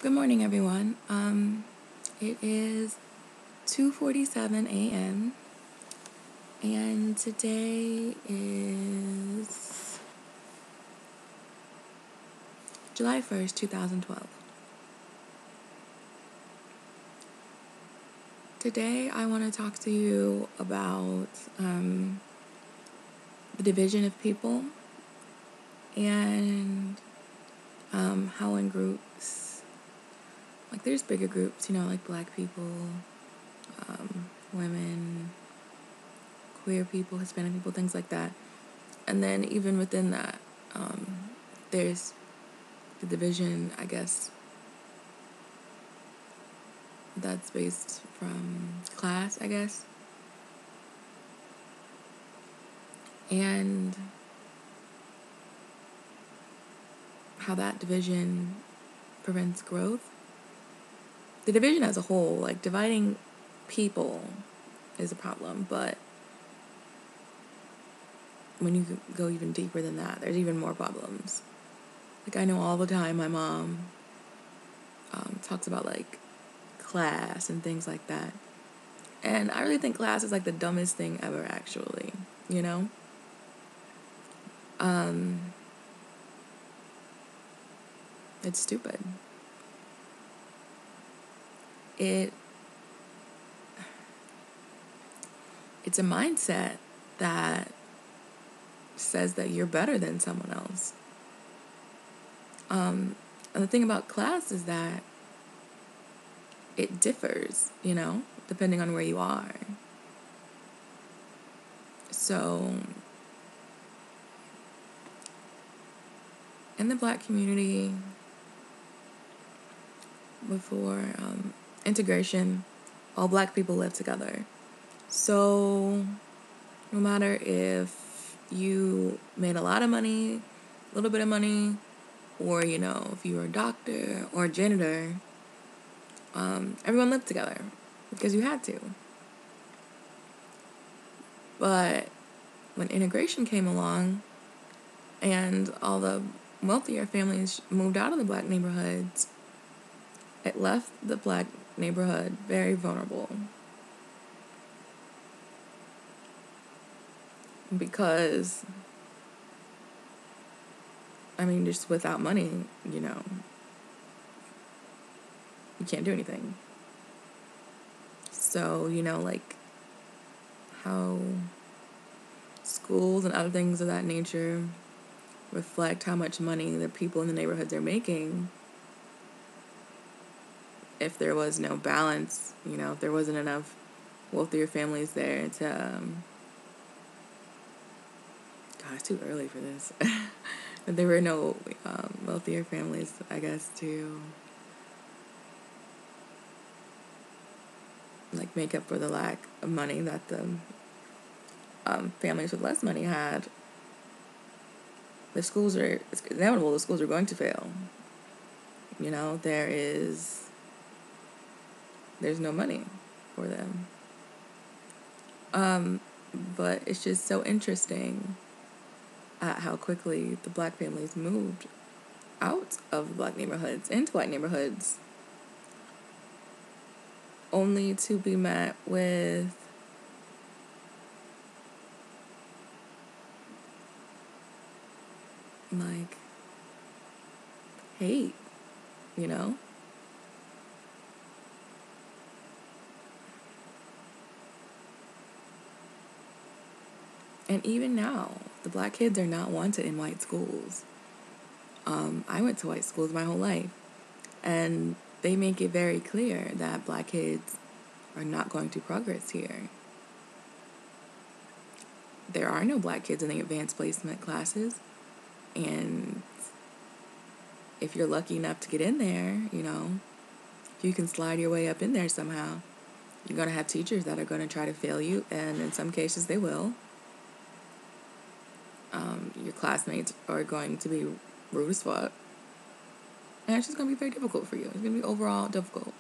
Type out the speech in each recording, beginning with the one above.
Good morning, everyone. It is 2:47 a.m. and today is July 1st, 2012. Today, I want to talk to you about the division of people and how in groups, like there's bigger groups, like black people, women, queer people, Hispanic people, things like that. And then even within that, there's the division, I guess, that's based from class, I guess. And how that division prevents growth. The division as a whole, like dividing people is a problem, but when you go even deeper than that, there's even more problems. Like I know all the time my mom talks about like class and things like that. And I really think class is like the dumbest thing ever, actually, you know? It's stupid. It it's a mindset that says that you're better than someone else. And the thing about class is that it differs, depending on where you are. So, in the black community, before integration, all black people live together. So, no matter if you made a lot of money, a little bit of money, or, if you were a doctor or a janitor, everyone lived together because you had to. But when integration came along and all the wealthier families moved out of the black neighborhoods, it left the black neighborhood very vulnerable. Because, just without money, you can't do anything. So, like how schools and other things of that nature reflect how much money the people in the neighborhoods are making. If there was no balance, if there wasn't enough wealthier families there to, God, it's too early for this. But there were no wealthier families, I guess, to like make up for the lack of money that the families with less money had. It's inevitable the schools are going to fail. There's no money for them. But it's just so interesting at how quickly the black families moved out of the black neighborhoods into white neighborhoods, only to be met with like hate, you know? And even now, the black kids are not wanted in white schools. I went to white schools my whole life, and they make it very clear that black kids are not going to progress here. There are no black kids in the advanced placement classes, and if you're lucky enough to get in there, you can slide your way up in there somehow. You're going to have teachers that are going to try to fail you, and in some cases they will. Your classmates are going to be rude as fuck. And it's just going to be very difficult for you. It's going to be overall difficult.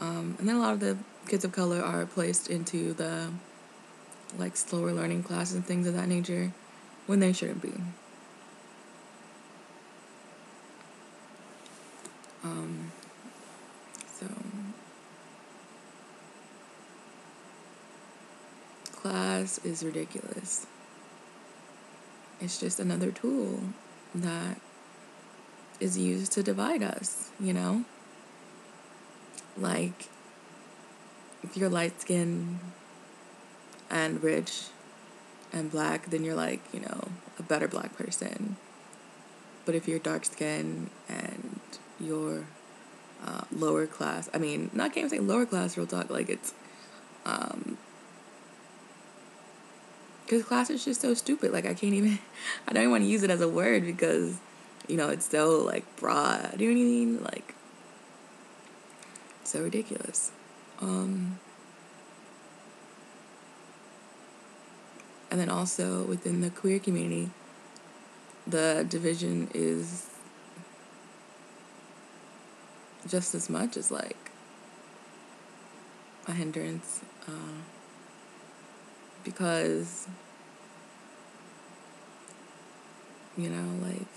And then a lot of the kids of color are placed into the like slower learning classes and things of that nature when they shouldn't be. class is ridiculous. It's just another tool that is used to divide us, you know? Like, if you're light skinned and rich and black, then you're like, you know, a better black person. But if you're dark skinned and you're lower class, I mean, not can't even say lower class, real talk, like it's, because class is just so stupid. Like, I don't even want to use it as a word because, you know, it's so, like, broad. Do you know what I mean? Like, so ridiculous. And then also within the queer community, the division is just as much as, like, a hindrance. Because, you know, like,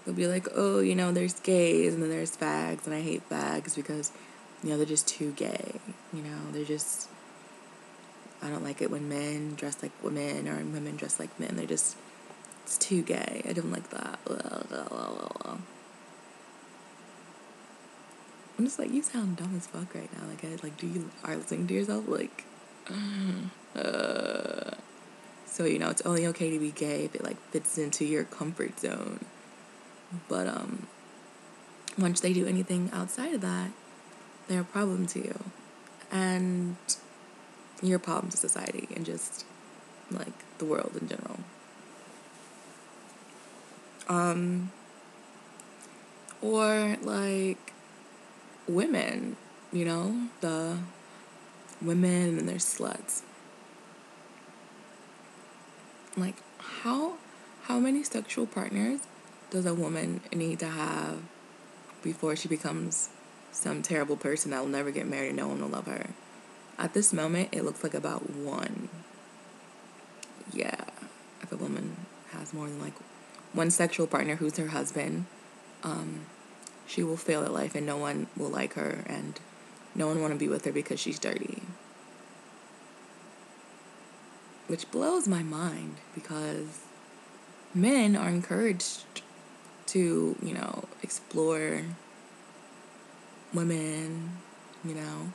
they'll be like, oh, you know, there's gays and then there's fags, and I hate fags because, you know, they're just too gay. You know, I don't like it when men dress like women or women dress like men. It's too gay. I don't like that. I'm just like, you sound dumb as fuck right now. Like, do you are listening to yourself? Like, so, you know, it's only okay to be gay if it, like, fits into your comfort zone. But, once they do anything outside of that, they're a problem to you. And you're a problem to society and just, like, the world in general. Or, like, women, you know, the women and their sluts. Like, how many sexual partners does a woman need to have before she becomes some terrible person that will never get married and no one will love her? At this moment, it looks like about one. Yeah, if a woman has more than, like, one sexual partner who's her husband, she will fail at life and no one will like her and no one want to be with her because she's dirty. Which blows my mind because men are encouraged to, you know, explore women, you know,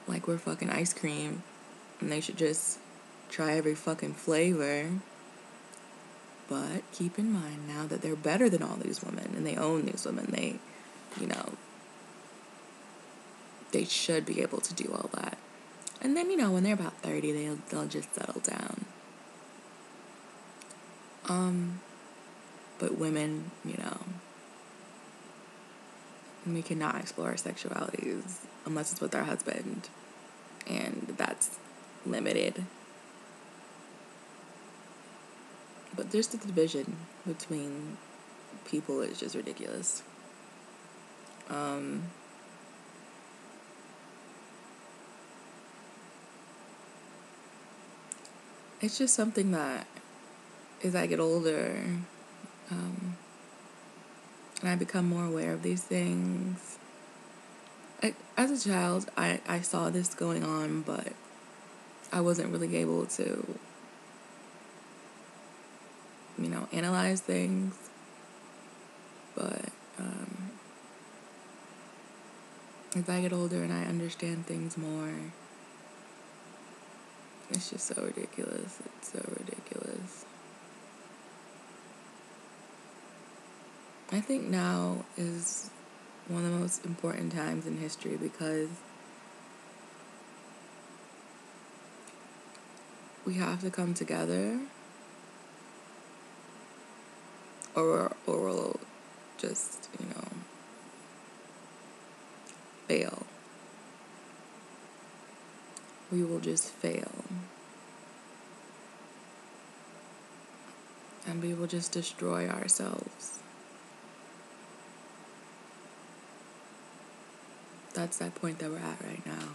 like we're fucking ice cream and they should just try every fucking flavor. But keep in mind now that they're better than all these women and they own these women, they, you know, they should be able to do all that. And then, you know, when they're about 30, they'll just settle down. But women, you know, we cannot explore our sexualities unless it's with our husband. And that's limited. But just the division between people is just ridiculous. It's just something that as I get older, and I become more aware of these things. As a child, I saw this going on, but I wasn't really able to, you know, analyze things. But as I get older and I understand things more, it's just so ridiculous. It's so ridiculous. I think now is one of the most important times in history because we have to come together or we'll just, you know, fail. We will just fail. And we will just destroy ourselves. That's that point that we're at right now.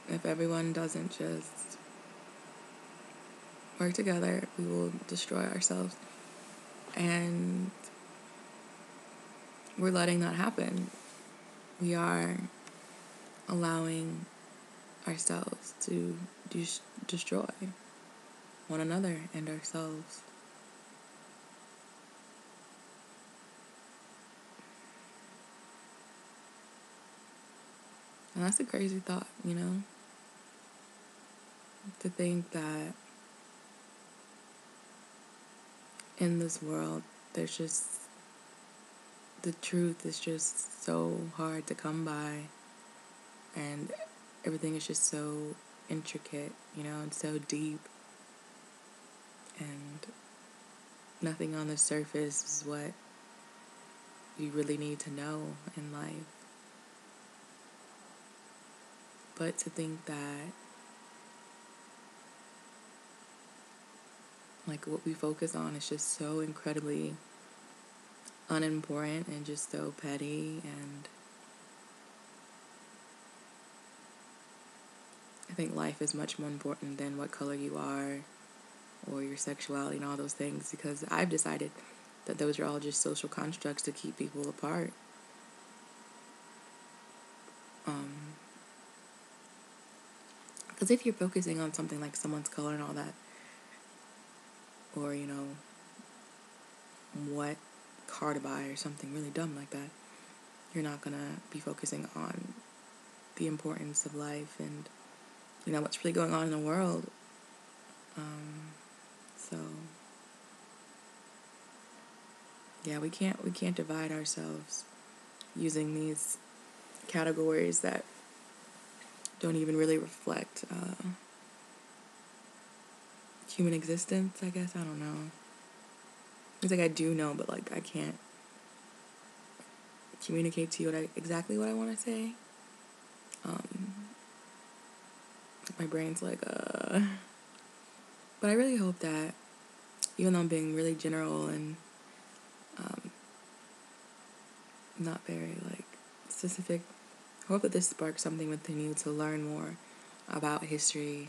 If everyone doesn't just work together, we will destroy ourselves. And we're letting that happen. We are allowing ourselves to destroy one another and ourselves. And that's a crazy thought, you know? To think that in this world, there's just, the truth is just so hard to come by, and everything is just so intricate, you know, and so deep, and nothing on the surface is what you really need to know in life. But to think that, like, what we focus on is just so incredibly unimportant and just so petty, and I think life is much more important than what color you are or your sexuality and all those things, because I've decided that those are all just social constructs to keep people apart. Because if you're focusing on something like someone's color and all that, or, you know, what car to buy or something really dumb like that, you're not going to be focusing on the importance of life and, you know, what's really going on in the world. So, yeah, we can't divide ourselves using these categories that don't even really reflect human existence, I guess. I don't know. It's like I do know, but like I can't communicate to you exactly what I want to say. My brain's like, But I really hope that, even though I'm being really general and not very like specific, I hope that this sparks something within you to learn more about history,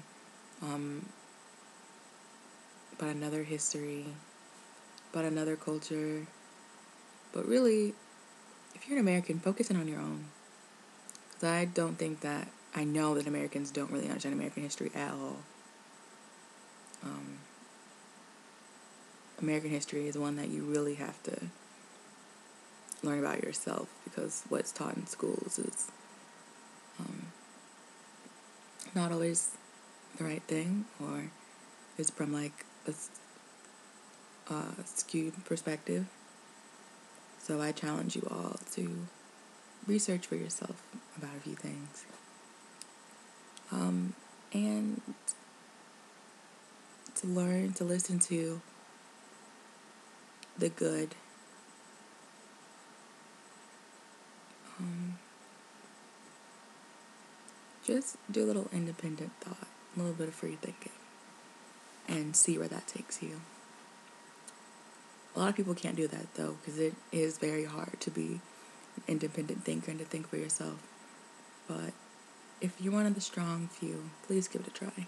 about another history, about another culture. But really, if you're an American, focus in on your own. Because I don't think that, I know that Americans don't really understand American history at all. American history is one that you really have to learn about yourself, because what's taught in schools is not always the right thing, or is from like a skewed perspective. So I challenge you all to research for yourself about a few things. And to learn to listen to the good. Just do a little independent thought, a little bit of free thinking, and see where that takes you. A lot of people can't do that, though, because it is very hard to be an independent thinker and to think for yourself. But if you're one of the strong few, please give it a try.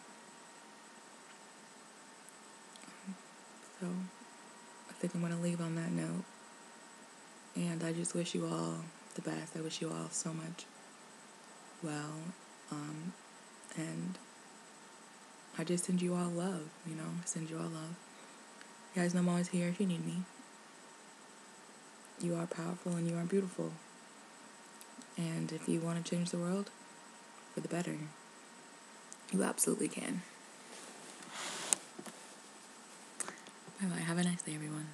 So I think I'm going to leave on that note. And I just wish you all the best. I wish you all so much well. And I just send you all love, you know, send you all love. You guys know I'm always here if you need me. You are powerful and you are beautiful. And if you want to change the world for the better, you absolutely can. Bye-bye. Have a nice day, everyone.